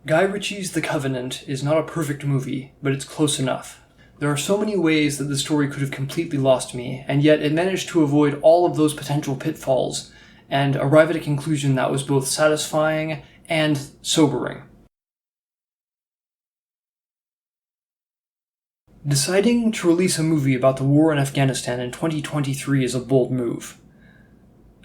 Guy Ritchie's The Covenant is not a perfect movie, but it's close enough. There are so many ways that the story could have completely lost me, and yet it managed to avoid all of those potential pitfalls and arrive at a conclusion that was both satisfying and sobering. Deciding to release a movie about the war in Afghanistan in 2023 is a bold move.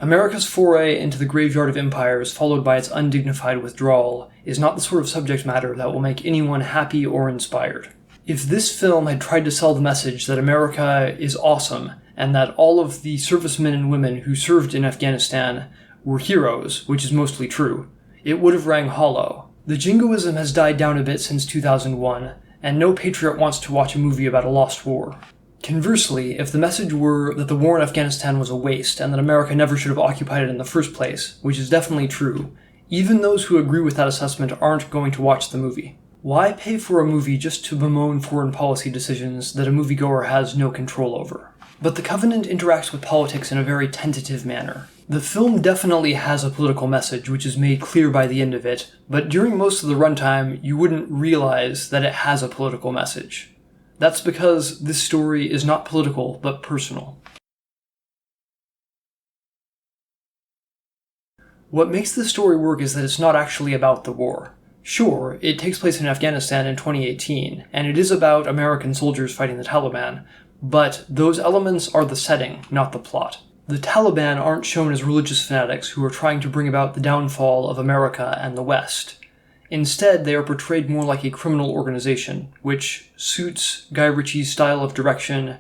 America's foray into the graveyard of empires, followed by its undignified withdrawal, is not the sort of subject matter that will make anyone happy or inspired. If this film had tried to sell the message that America is awesome, and that all of the servicemen and women who served in Afghanistan were heroes, which is mostly true, it would have rang hollow. The jingoism has died down a bit since 2001, and no patriot wants to watch a movie about a lost war. Conversely, if the message were that the war in Afghanistan was a waste and that America never should have occupied it in the first place, which is definitely true, even those who agree with that assessment aren't going to watch the movie. Why pay for a movie just to bemoan foreign policy decisions that a moviegoer has no control over? But The Covenant interacts with politics in a very tentative manner. The film definitely has a political message, which is made clear by the end of it, but during most of the runtime, you wouldn't realize that it has a political message. That's because this story is not political, but personal. What makes this story work is that it's not actually about the war. Sure, it takes place in Afghanistan in 2018, and it is about American soldiers fighting the Taliban, but those elements are the setting, not the plot. The Taliban aren't shown as religious fanatics who are trying to bring about the downfall of America and the West. Instead, they are portrayed more like a criminal organization, which suits Guy Ritchie's style of direction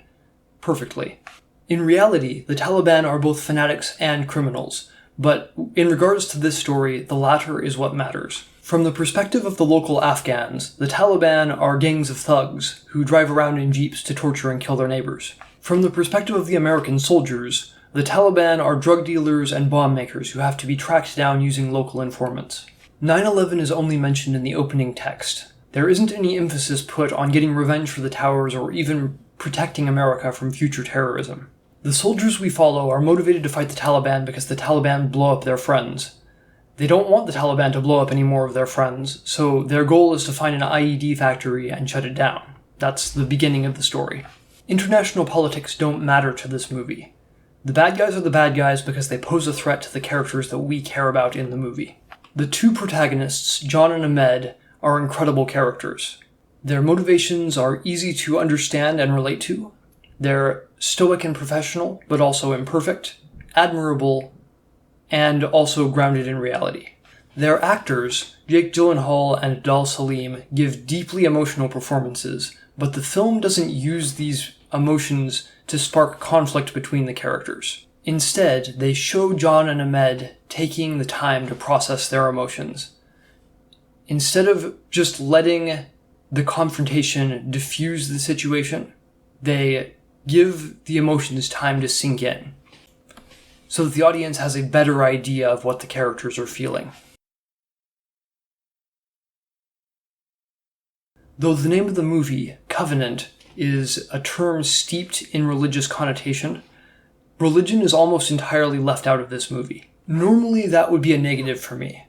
perfectly. In reality, the Taliban are both fanatics and criminals, but in regards to this story, the latter is what matters. From the perspective of the local Afghans, the Taliban are gangs of thugs who drive around in jeeps to torture and kill their neighbors. From the perspective of the American soldiers, the Taliban are drug dealers and bomb makers who have to be tracked down using local informants. 9/11 is only mentioned in the opening text. There isn't any emphasis put on getting revenge for the towers or even protecting America from future terrorism. The soldiers we follow are motivated to fight the Taliban because the Taliban blow up their friends. They don't want the Taliban to blow up any more of their friends, so their goal is to find an IED factory and shut it down. That's the beginning of the story. International politics don't matter to this movie. The bad guys are the bad guys because they pose a threat to the characters that we care about in the movie. The two protagonists, John and Ahmed, are incredible characters. Their motivations are easy to understand and relate to. They're stoic and professional, but also imperfect, admirable, and also grounded in reality. Their actors, Jake Gyllenhaal and Adal Salim, give deeply emotional performances, but the film doesn't use these emotions to spark conflict between the characters. Instead, they show John and Ahmed taking the time to process their emotions. Instead of just letting the confrontation diffuse the situation, they give the emotions time to sink in, so that the audience has a better idea of what the characters are feeling. Though the name of the movie, Covenant, is a term steeped in religious connotation, religion is almost entirely left out of this movie. Normally, that would be a negative for me.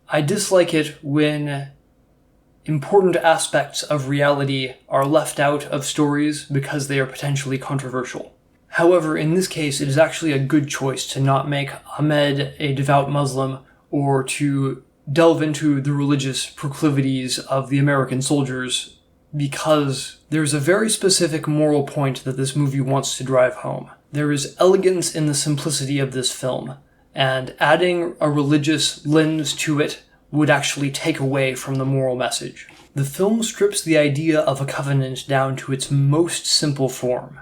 I dislike it when important aspects of reality are left out of stories because they are potentially controversial. However, in this case, it is actually a good choice to not make Ahmed a devout Muslim or to delve into the religious proclivities of the American soldiers, because there's a very specific moral point that this movie wants to drive home. There is elegance in the simplicity of this film, and adding a religious lens to it would actually take away from the moral message. The film strips the idea of a covenant down to its most simple form.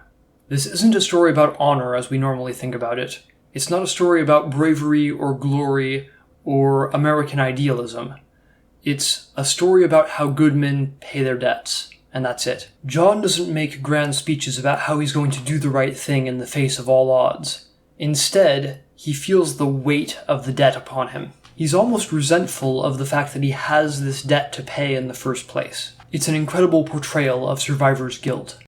This isn't a story about honor as we normally think about it. It's not a story about bravery or glory or American idealism. It's a story about how good men pay their debts, and that's it. John doesn't make grand speeches about how he's going to do the right thing in the face of all odds. Instead, he feels the weight of the debt upon him. He's almost resentful of the fact that he has this debt to pay in the first place. It's an incredible portrayal of survivor's guilt.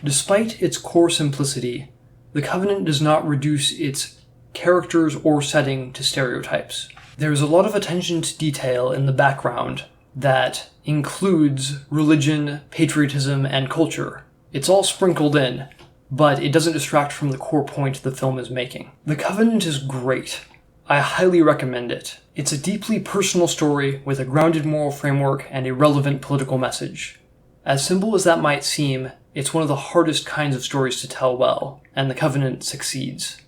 Despite its core simplicity, The Covenant does not reduce its characters or setting to stereotypes. There's a lot of attention to detail in the background that includes religion, patriotism, and culture. It's all sprinkled in, but it doesn't distract from the core point the film is making. The Covenant is great. I highly recommend it. It's a deeply personal story with a grounded moral framework and a relevant political message. As simple as that might seem, it's one of the hardest kinds of stories to tell well, and The Covenant succeeds.